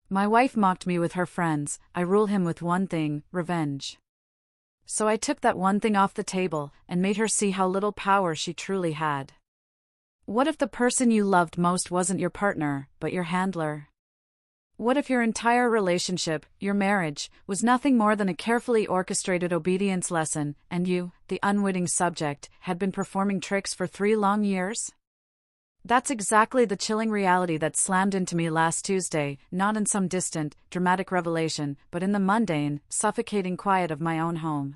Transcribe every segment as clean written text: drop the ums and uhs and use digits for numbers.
My wife mocked me with her friends. I rule him with one thing: revenge. So I took that one thing off the table and made her see how little power she truly had. What if the person you loved most wasn't your partner, but your handler? What if your entire relationship, your marriage, was nothing more than a carefully orchestrated obedience lesson, and you, the unwitting subject, had been performing tricks for 3 long years? That's exactly the chilling reality that slammed into me last Tuesday, not in some distant, dramatic revelation, but in the mundane, suffocating quiet of my own home.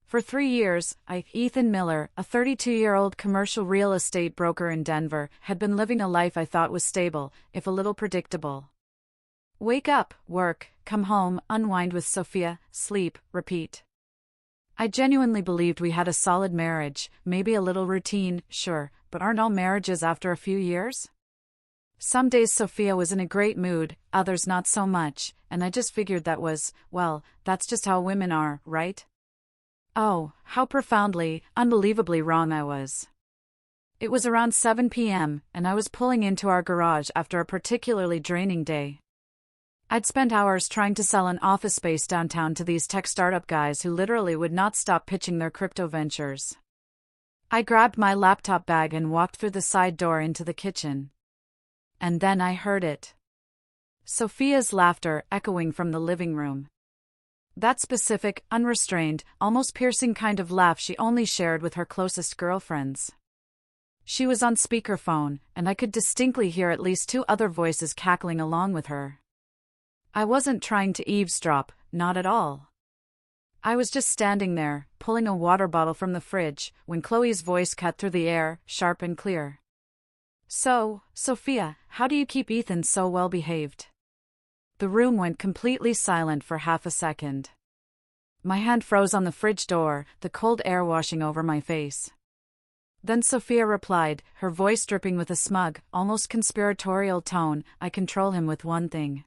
For 3 years, Ethan Miller, a 32-year-old commercial real estate broker in Denver, had been living a life I thought was stable, if a little predictable. Wake up, work, come home, unwind with Sophia, sleep, repeat. I genuinely believed we had a solid marriage, maybe a little routine, sure, but aren't all marriages after a few years? Some days Sophia was in a great mood, others not so much, and I just figured that was, well, that's just how women are, right? Oh, how profoundly, unbelievably wrong I was. It was around 7 p.m., and I was pulling into our garage after a particularly draining day. I'd spent hours trying to sell an office space downtown to these tech startup guys who literally would not stop pitching their crypto ventures. I grabbed my laptop bag and walked through the side door into the kitchen. And then I heard it. Sophia's laughter echoing from the living room. That specific, unrestrained, almost piercing kind of laugh she only shared with her closest girlfriends. She was on speakerphone, and I could distinctly hear at least 2 other voices cackling along with her. I wasn't trying to eavesdrop, not at all. I was just standing there, pulling a water bottle from the fridge, when Chloe's voice cut through the air, sharp and clear. So, Sophia, how do you keep Ethan so well behaved? The room went completely silent for half a second. My hand froze on the fridge door, the cold air washing over my face. Then Sophia replied, her voice dripping with a smug, almost conspiratorial tone, I control him with one thing.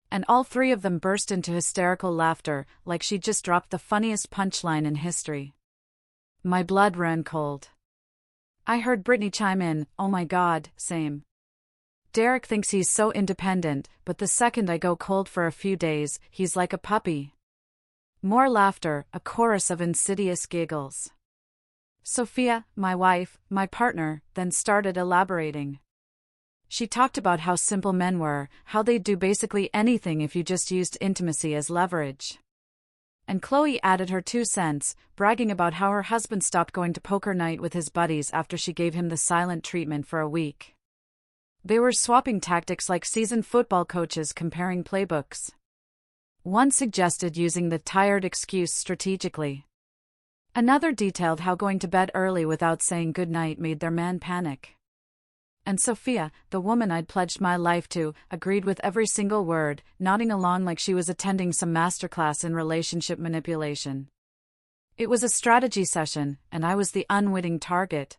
And all 3 of them burst into hysterical laughter, like she'd just dropped the funniest punchline in history. My blood ran cold. I heard Brittany chime in, oh my God, same. Derek thinks he's so independent, but the second I go cold for a few days, he's like a puppy. More laughter, a chorus of insidious giggles. Sophia, my wife, my partner, then started elaborating. She talked about how simple men were, how they'd do basically anything if you just used intimacy as leverage. And Chloe added her 2 cents, bragging about how her husband stopped going to poker night with his buddies after she gave him the silent treatment for a week. They were swapping tactics like seasoned football coaches comparing playbooks. One suggested using the tired excuse strategically. Another detailed how going to bed early without saying goodnight made their man panic. And Sophia, the woman I'd pledged my life to, agreed with every single word, nodding along like she was attending some masterclass in relationship manipulation. It was a strategy session, and I was the unwitting target.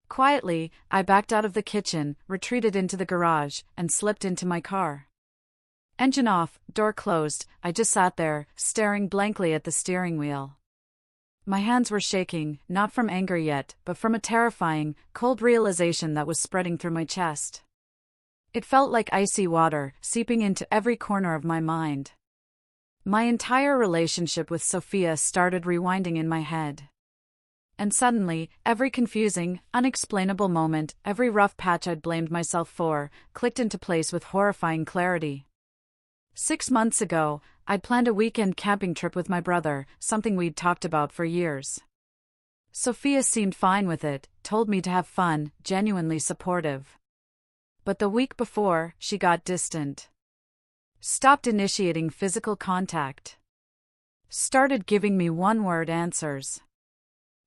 Quietly, I backed out of the kitchen, retreated into the garage, and slipped into my car. Engine off, door closed, I just sat there, staring blankly at the steering wheel. My hands were shaking, not from anger yet, but from a terrifying, cold realization that was spreading through my chest. It felt like icy water, seeping into every corner of my mind. My entire relationship with Sophia started rewinding in my head. And suddenly, every confusing, unexplainable moment, every rough patch I'd blamed myself for, clicked into place with horrifying clarity. 6 months ago, I'd planned a weekend camping trip with my brother, something we'd talked about for years. Sophia seemed fine with it, told me to have fun, genuinely supportive. But the week before, she got distant. Stopped initiating physical contact. Started giving me one-word answers.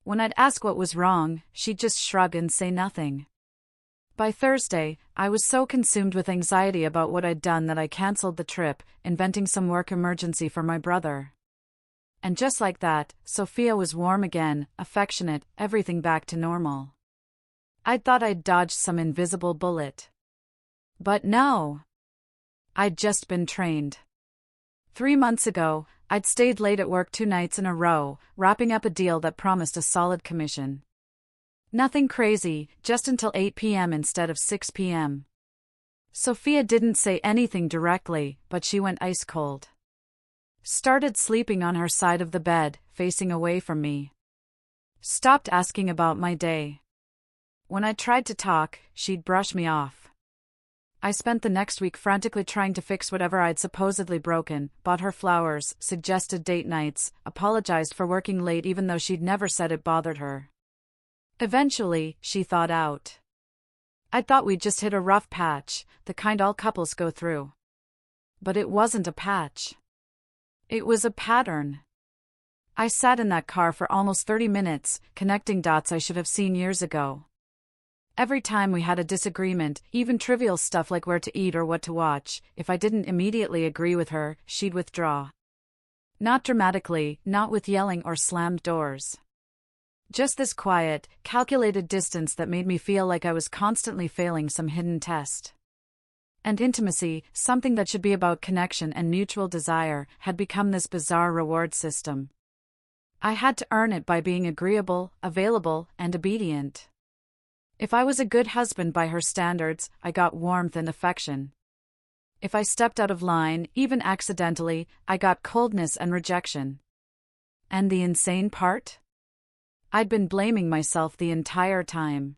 When I'd ask what was wrong, she'd just shrug and say nothing. By Thursday, I was so consumed with anxiety about what I'd done that I canceled the trip, inventing some work emergency for my brother. And just like that, Sophia was warm again, affectionate, everything back to normal. I'd thought I'd dodged some invisible bullet. But no. I'd just been trained. 3 months ago, I'd stayed late at work 2 nights in a row, wrapping up a deal that promised a solid commission. Nothing crazy, just until 8 p.m. instead of 6 p.m. Sophia didn't say anything directly, but she went ice cold. Started sleeping on her side of the bed, facing away from me. Stopped asking about my day. When I tried to talk, she'd brush me off. I spent the next week frantically trying to fix whatever I'd supposedly broken, bought her flowers, suggested date nights, apologized for working late even though she'd never said it bothered her. Eventually, she thawed out. I thought we'd just hit a rough patch, the kind all couples go through. But it wasn't a patch. It was a pattern. I sat in that car for almost 30 minutes, connecting dots I should have seen years ago. Every time we had a disagreement, even trivial stuff like where to eat or what to watch, if I didn't immediately agree with her, she'd withdraw. Not dramatically, not with yelling or slammed doors. Just this quiet, calculated distance that made me feel like I was constantly failing some hidden test. And intimacy, something that should be about connection and mutual desire, had become this bizarre reward system. I had to earn it by being agreeable, available, and obedient. If I was a good husband by her standards, I got warmth and affection. If I stepped out of line, even accidentally, I got coldness and rejection. And the insane part? I'd been blaming myself the entire time.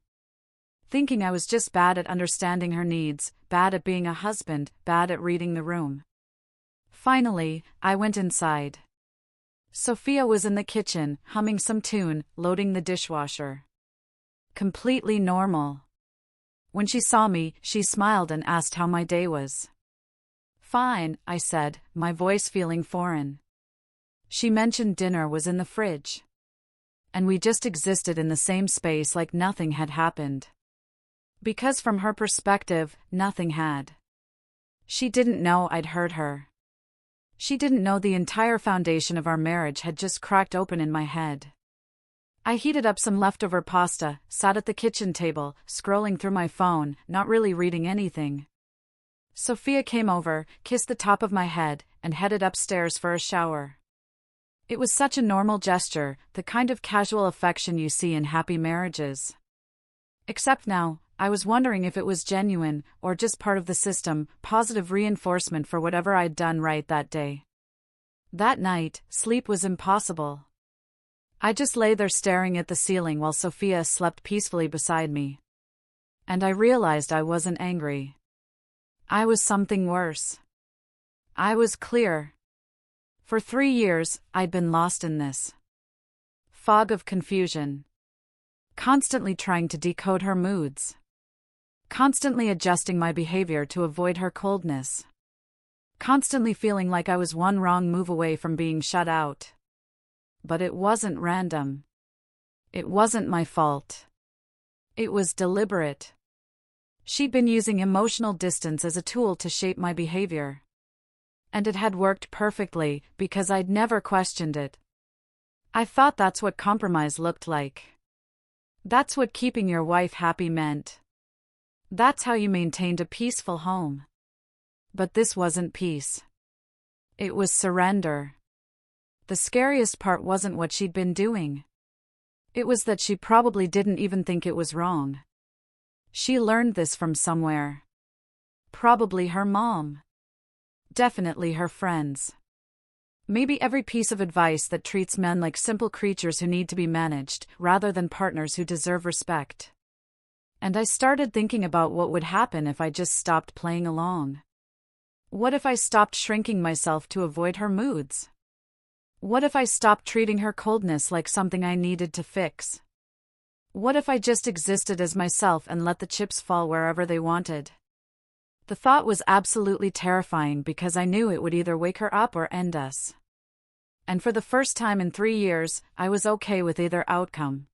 Thinking I was just bad at understanding her needs, bad at being a husband, bad at reading the room. Finally, I went inside. Sophia was in the kitchen, humming some tune, loading the dishwasher. Completely normal. When she saw me, she smiled and asked how my day was. Fine, I said, my voice feeling foreign. She mentioned dinner was in the fridge. And we just existed in the same space like nothing had happened. Because from her perspective, nothing had. She didn't know I'd hurt her. She didn't know the entire foundation of our marriage had just cracked open in my head. I heated up some leftover pasta, sat at the kitchen table, scrolling through my phone, not really reading anything. Sophia came over, kissed the top of my head, and headed upstairs for a shower. It was such a normal gesture, the kind of casual affection you see in happy marriages. Except now, I was wondering if it was genuine, or just part of the system, positive reinforcement for whatever I'd done right that day. That night, sleep was impossible. I just lay there staring at the ceiling while Sophia slept peacefully beside me. And I realized I wasn't angry. I was something worse. I was clear. For 3 years, I'd been lost in this fog of confusion. Constantly trying to decode her moods. Constantly adjusting my behavior to avoid her coldness. Constantly feeling like I was one wrong move away from being shut out. But it wasn't random. It wasn't my fault. It was deliberate. She'd been using emotional distance as a tool to shape my behavior. And it had worked perfectly, because I'd never questioned it. I thought that's what compromise looked like. That's what keeping your wife happy meant. That's how you maintained a peaceful home. But this wasn't peace. It was surrender. The scariest part wasn't what she'd been doing. It was that she probably didn't even think it was wrong. She learned this from somewhere. Probably her mom. Definitely her friends. Maybe every piece of advice that treats men like simple creatures who need to be managed, rather than partners who deserve respect. And I started thinking about what would happen if I just stopped playing along. What if I stopped shrinking myself to avoid her moods? What if I stopped treating her coldness like something I needed to fix? What if I just existed as myself and let the chips fall wherever they wanted? The thought was absolutely terrifying because I knew it would either wake her up or end us. And for the first time in 3 years, I was okay with either outcome.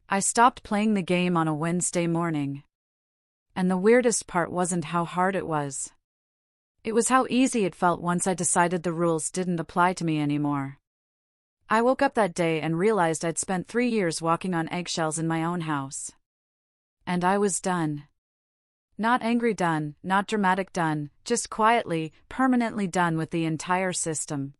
I stopped playing the game on a Wednesday morning. And the weirdest part wasn't how hard it was. It was how easy it felt once I decided the rules didn't apply to me anymore. I woke up that day and realized I'd spent 3 years walking on eggshells in my own house. And I was done. Not angry done, not dramatic done, just quietly, permanently done with the entire system.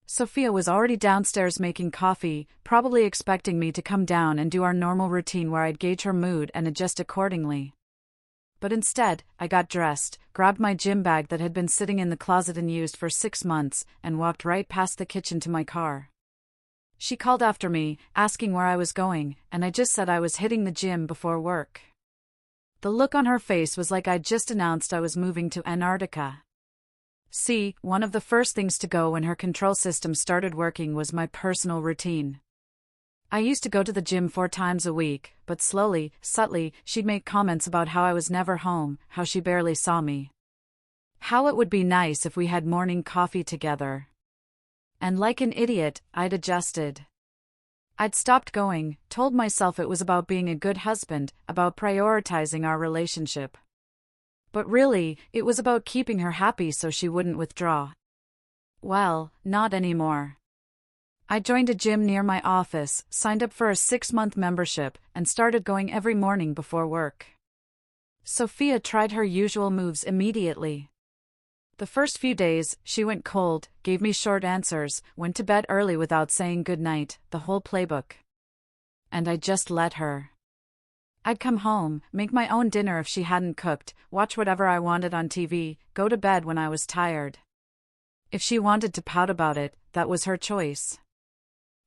Sophia was already downstairs making coffee, probably expecting me to come down and do our normal routine where I'd gauge her mood and adjust accordingly. But instead, I got dressed, grabbed my gym bag that had been sitting in the closet unused for 6 months, and walked right past the kitchen to my car. She called after me, asking where I was going, and I just said I was hitting the gym before work. The look on her face was like I'd just announced I was moving to Antarctica. See, one of the first things to go when her control system started working was my personal routine. I used to go to the gym 4 times a week, but slowly, subtly, she'd make comments about how I was never home, how she barely saw me. How it would be nice if we had morning coffee together. And like an idiot, I'd adjusted. I'd stopped going, told myself it was about being a good husband, about prioritizing our relationship. But really, it was about keeping her happy so she wouldn't withdraw. Well, not anymore. I joined a gym near my office, signed up for a 6-month membership, and started going every morning before work. Sophia tried her usual moves immediately. The first few days, she went cold, gave me short answers, went to bed early without saying goodnight, the whole playbook. And I just let her. I'd come home, make my own dinner if she hadn't cooked, watch whatever I wanted on TV, go to bed when I was tired. If she wanted to pout about it, that was her choice.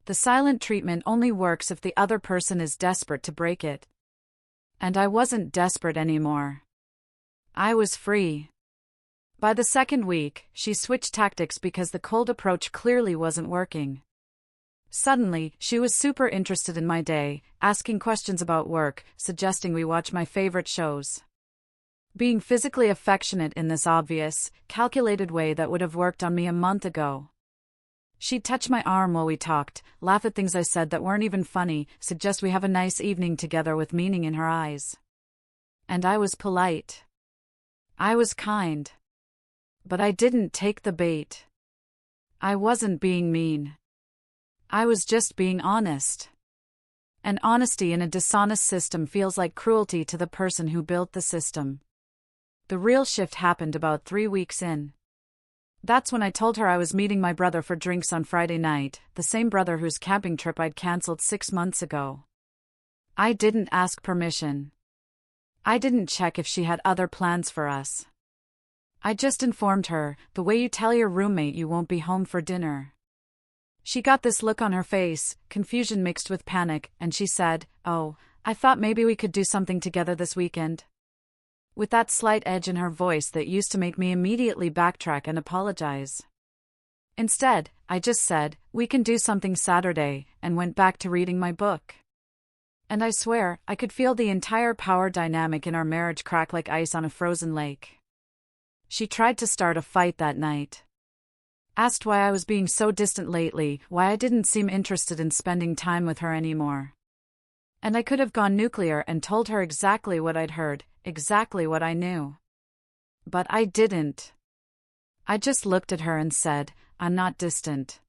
The silent treatment only works if the other person is desperate to break it. And I wasn't desperate anymore. I was free. By the second week, she switched tactics because the cold approach clearly wasn't working. Suddenly, she was super interested in my day, asking questions about work, suggesting we watch my favorite shows. Being physically affectionate in this obvious, calculated way that would have worked on me a month ago. She'd touch my arm while we talked, laugh at things I said that weren't even funny, suggest we have a nice evening together with meaning in her eyes. And I was polite. I was kind. But I didn't take the bait. I wasn't being mean. I was just being honest. And honesty in a dishonest system feels like cruelty to the person who built the system. The real shift happened about 3 weeks in. That's when I told her I was meeting my brother for drinks on Friday night, the same brother whose camping trip I'd canceled 6 months ago. I didn't ask permission. I didn't check if she had other plans for us. I just informed her, the way you tell your roommate you won't be home for dinner. She got this look on her face, confusion mixed with panic, and she said, "Oh, I thought maybe we could do something together this weekend." With that slight edge in her voice that used to make me immediately backtrack and apologize. Instead, I just said, "We can do something Saturday," and went back to reading my book. And I swear, I could feel the entire power dynamic in our marriage crack like ice on a frozen lake. She tried to start a fight that night. Asked why I was being so distant lately, why I didn't seem interested in spending time with her anymore. And I could have gone nuclear and told her exactly what I'd heard, exactly what I knew. But I didn't. I just looked at her and said, "I'm not distant.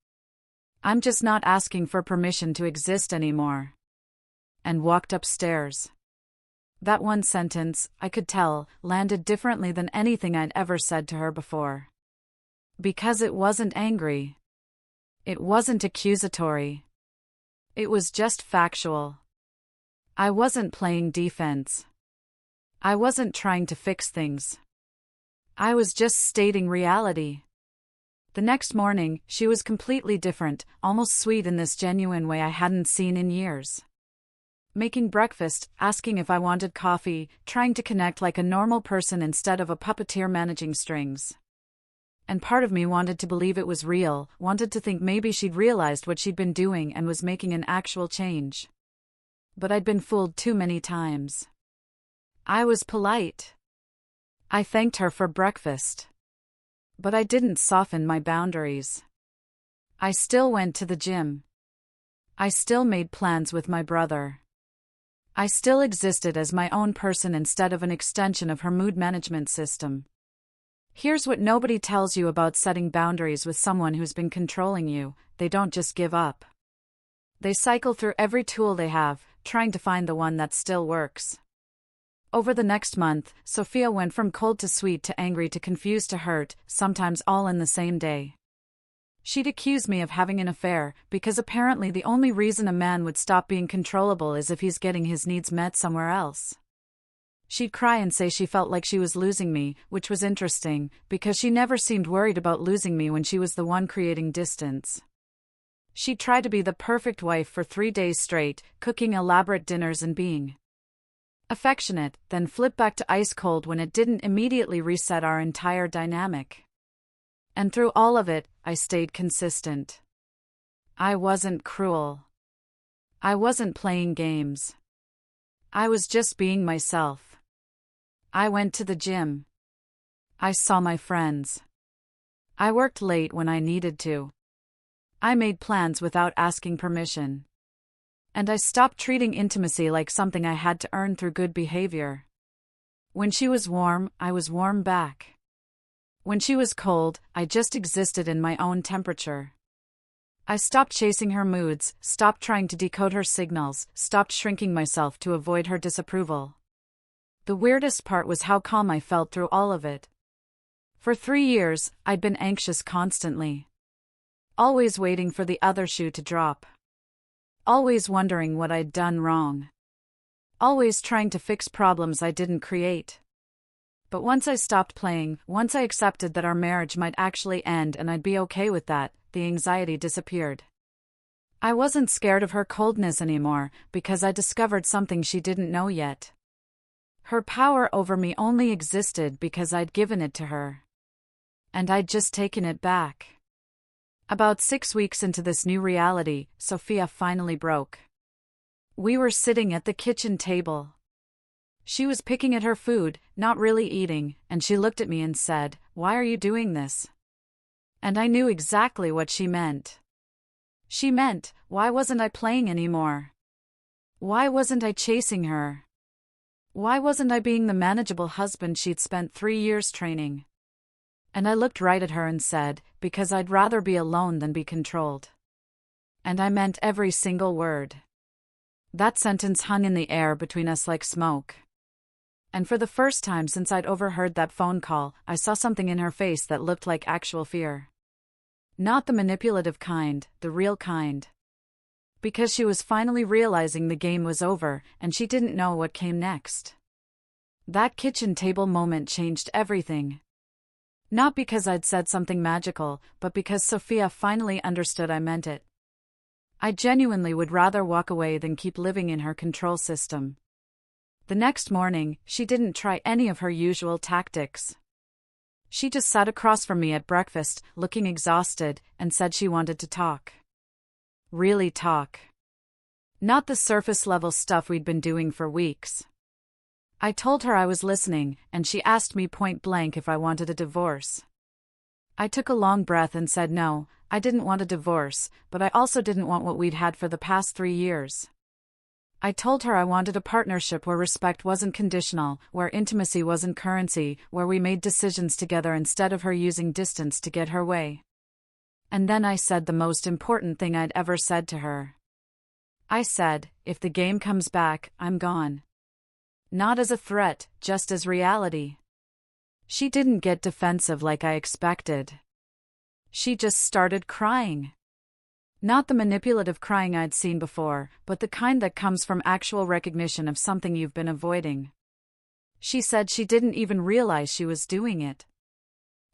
I'm just not asking for permission to exist anymore." And walked upstairs. That one sentence, I could tell, landed differently than anything I'd ever said to her before. Because it wasn't angry. It wasn't accusatory. It was just factual. I wasn't playing defense. I wasn't trying to fix things. I was just stating reality. The next morning, she was completely different, almost sweet in this genuine way I hadn't seen in years. Making breakfast, asking if I wanted coffee, trying to connect like a normal person instead of a puppeteer managing strings. And part of me wanted to believe it was real, wanted to think maybe she'd realized what she'd been doing and was making an actual change. But I'd been fooled too many times. I was polite. I thanked her for breakfast. But I didn't soften my boundaries. I still went to the gym. I still made plans with my brother. I still existed as my own person instead of an extension of her mood management system. Here's what nobody tells you about setting boundaries with someone who's been controlling you: they don't just give up. They cycle through every tool they have, trying to find the one that still works. Over the next month, Sophia went from cold to sweet to angry to confused to hurt, sometimes all in the same day. She'd accuse me of having an affair, because apparently the only reason a man would stop being controllable is if he's getting his needs met somewhere else. She'd cry and say she felt like she was losing me, which was interesting, because she never seemed worried about losing me when she was the one creating distance. She'd try to be the perfect wife for 3 days straight, cooking elaborate dinners and being affectionate, then flip back to ice cold when it didn't immediately reset our entire dynamic. And through all of it, I stayed consistent. I wasn't cruel. I wasn't playing games. I was just being myself. I went to the gym. I saw my friends. I worked late when I needed to. I made plans without asking permission. And I stopped treating intimacy like something I had to earn through good behavior. When she was warm, I was warm back. When she was cold, I just existed in my own temperature. I stopped chasing her moods, stopped trying to decode her signals, stopped shrinking myself to avoid her disapproval. The weirdest part was how calm I felt through all of it. For 3 years, I'd been anxious constantly. Always waiting for the other shoe to drop. Always wondering what I'd done wrong. Always trying to fix problems I didn't create. But once I stopped playing, once I accepted that our marriage might actually end and I'd be okay with that, the anxiety disappeared. I wasn't scared of her coldness anymore, because I discovered something she didn't know yet. Her power over me only existed because I'd given it to her. And I'd just taken it back. About 6 weeks into this new reality, Sophia finally broke. We were sitting at the kitchen table. She was picking at her food, not really eating, and she looked at me and said, "Why are you doing this?" And I knew exactly what she meant. She meant, why wasn't I playing anymore? Why wasn't I chasing her? Why wasn't I being the manageable husband she'd spent 3 years training? And I looked right at her and said, because I'd rather be alone than be controlled. And I meant every single word. That sentence hung in the air between us like smoke. And for the first time since I'd overheard that phone call, I saw something in her face that looked like actual fear. Not the manipulative kind, the real kind. Because she was finally realizing the game was over, and she didn't know what came next. That kitchen table moment changed everything. Not because I'd said something magical, but because Sophia finally understood I meant it. I genuinely would rather walk away than keep living in her control system. The next morning, she didn't try any of her usual tactics. She just sat across from me at breakfast, looking exhausted, and said she wanted to talk. Really talk. Not the surface-level stuff we'd been doing for weeks. I told her I was listening, and she asked me point-blank if I wanted a divorce. I took a long breath and said no, I didn't want a divorce, but I also didn't want what we'd had for the past 3 years. I told her I wanted a partnership where respect wasn't conditional, where intimacy wasn't currency, where we made decisions together instead of her using distance to get her way. And then I said the most important thing I'd ever said to her. I said, if the game comes back, I'm gone. Not as a threat, just as reality. She didn't get defensive like I expected. She just started crying. Not the manipulative crying I'd seen before, but the kind that comes from actual recognition of something you've been avoiding. She said she didn't even realize she was doing it.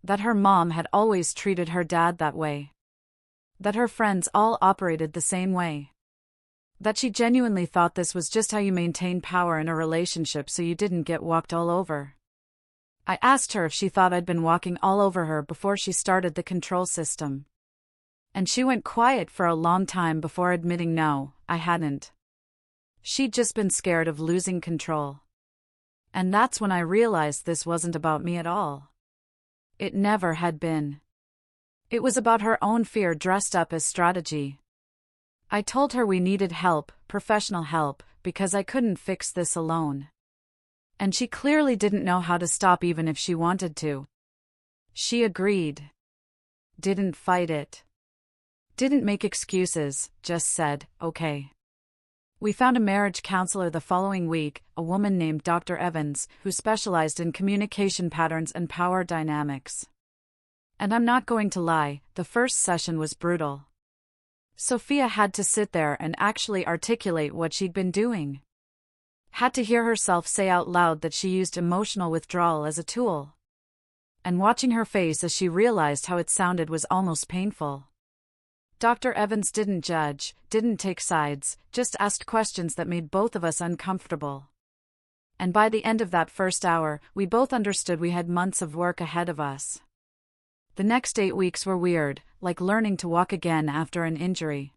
That her mom had always treated her dad that way. That her friends all operated the same way. That she genuinely thought this was just how you maintain power in a relationship so you didn't get walked all over. I asked her if she thought I'd been walking all over her before she started the control system. And she went quiet for a long time before admitting no, I hadn't. She'd just been scared of losing control. And that's when I realized this wasn't about me at all. It never had been. It was about her own fear dressed up as strategy. I told her we needed help, professional help, because I couldn't fix this alone. And she clearly didn't know how to stop even if she wanted to. She agreed. Didn't fight it. Didn't make excuses, just said, okay. We found a marriage counselor the following week, a woman named Dr. Evans, who specialized in communication patterns and power dynamics. And I'm not going to lie, the first session was brutal. Sophia had to sit there and actually articulate what she'd been doing. Had to hear herself say out loud that she used emotional withdrawal as a tool. And watching her face as she realized how it sounded was almost painful. Dr. Evans didn't judge, didn't take sides, just asked questions that made both of us uncomfortable. And by the end of that first hour, we both understood we had months of work ahead of us. The next 8 weeks were weird, like learning to walk again after an injury.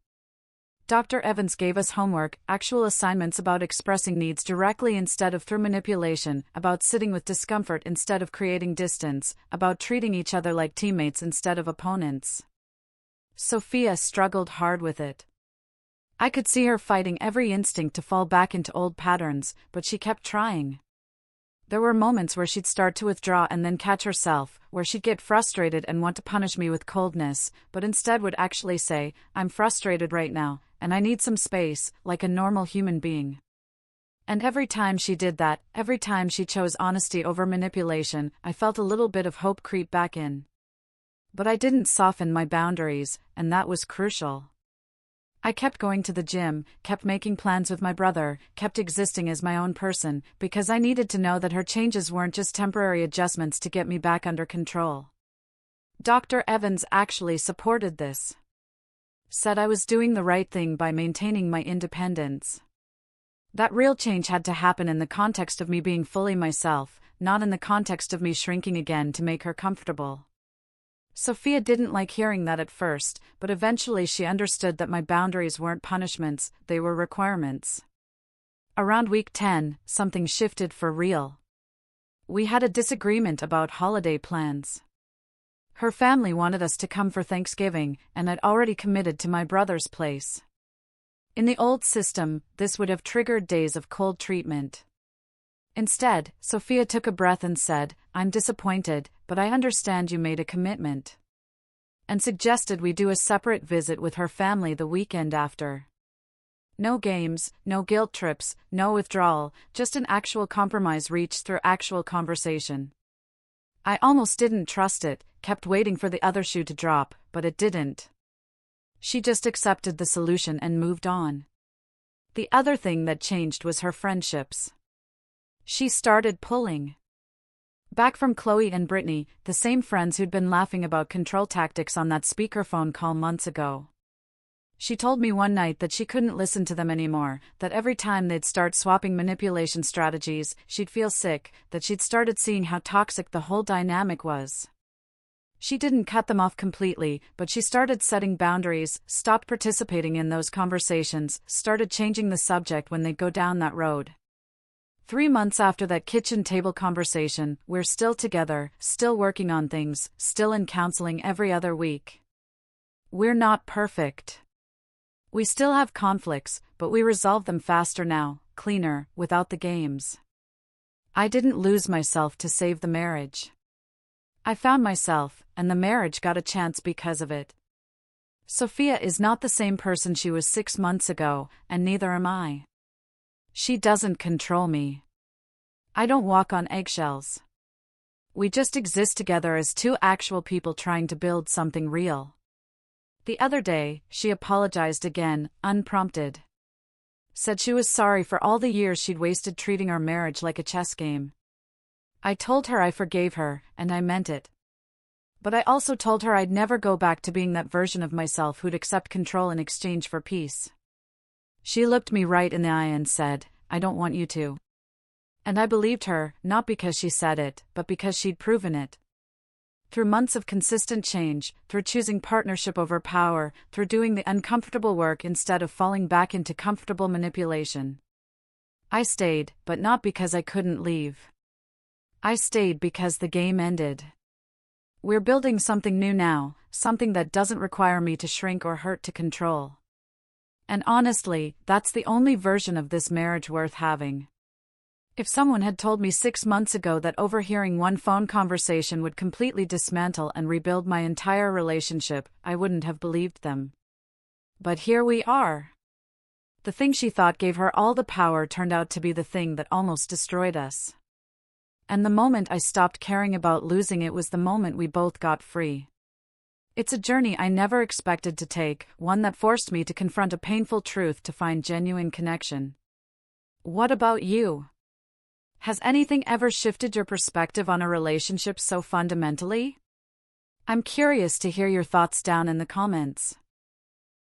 Dr. Evans gave us homework, actual assignments about expressing needs directly instead of through manipulation, about sitting with discomfort instead of creating distance, about treating each other like teammates instead of opponents. Sophia struggled hard with it. I could see her fighting every instinct to fall back into old patterns, but she kept trying. There were moments where she'd start to withdraw and then catch herself, where she'd get frustrated and want to punish me with coldness, but instead would actually say, "I'm frustrated right now, and I need some space," like a normal human being. And every time she did that, every time she chose honesty over manipulation, I felt a little bit of hope creep back in. But I didn't soften my boundaries, and that was crucial. I kept going to the gym, kept making plans with my brother, kept existing as my own person, because I needed to know that her changes weren't just temporary adjustments to get me back under control. Dr. Evans actually supported this. Said I was doing the right thing by maintaining my independence. That real change had to happen in the context of me being fully myself, not in the context of me shrinking again to make her comfortable. Sophia didn't like hearing that at first, but eventually she understood that my boundaries weren't punishments, they were requirements. Around week 10, something shifted for real. We had a disagreement about holiday plans. Her family wanted us to come for Thanksgiving, and I'd already committed to my brother's place. In the old system, this would have triggered days of cold treatment. Instead, Sophia took a breath and said, "I'm disappointed, but I understand you made a commitment." And suggested we do a separate visit with her family the weekend after. No games, no guilt trips, no withdrawal, just an actual compromise reached through actual conversation. I almost didn't trust it, kept waiting for the other shoe to drop, but it didn't. She just accepted the solution and moved on. The other thing that changed was her friendships. She started pulling back from Chloe and Brittany, the same friends who'd been laughing about control tactics on that speakerphone call months ago. She told me one night that she couldn't listen to them anymore, that every time they'd start swapping manipulation strategies, she'd feel sick, that she'd started seeing how toxic the whole dynamic was. She didn't cut them off completely, but she started setting boundaries, stopped participating in those conversations, started changing the subject when they'd go down that road. 3 months after that kitchen table conversation, we're still together, still working on things, still in counseling every other week. We're not perfect. We still have conflicts, but we resolve them faster now, cleaner, without the games. I didn't lose myself to save the marriage. I found myself, and the marriage got a chance because of it. Sophia is not the same person she was 6 months ago, and neither am I. She doesn't control me. I don't walk on eggshells. We just exist together as two actual people trying to build something real. The other day, she apologized again, unprompted. Said she was sorry for all the years she'd wasted treating our marriage like a chess game. I told her I forgave her, and I meant it. But I also told her I'd never go back to being that version of myself who'd accept control in exchange for peace. She looked me right in the eye and said, "I don't want you to." And I believed her, not because she said it, but because she'd proven it. Through months of consistent change, through choosing partnership over power, through doing the uncomfortable work instead of falling back into comfortable manipulation. I stayed, but not because I couldn't leave. I stayed because the game ended. We're building something new now, something that doesn't require me to shrink or hurt to control. And honestly, that's the only version of this marriage worth having. If someone had told me 6 months ago that overhearing one phone conversation would completely dismantle and rebuild my entire relationship, I wouldn't have believed them. But here we are. The thing she thought gave her all the power turned out to be the thing that almost destroyed us. And the moment I stopped caring about losing it was the moment we both got free. It's a journey I never expected to take, one that forced me to confront a painful truth to find genuine connection. What about you? Has anything ever shifted your perspective on a relationship so fundamentally? I'm curious to hear your thoughts down in the comments.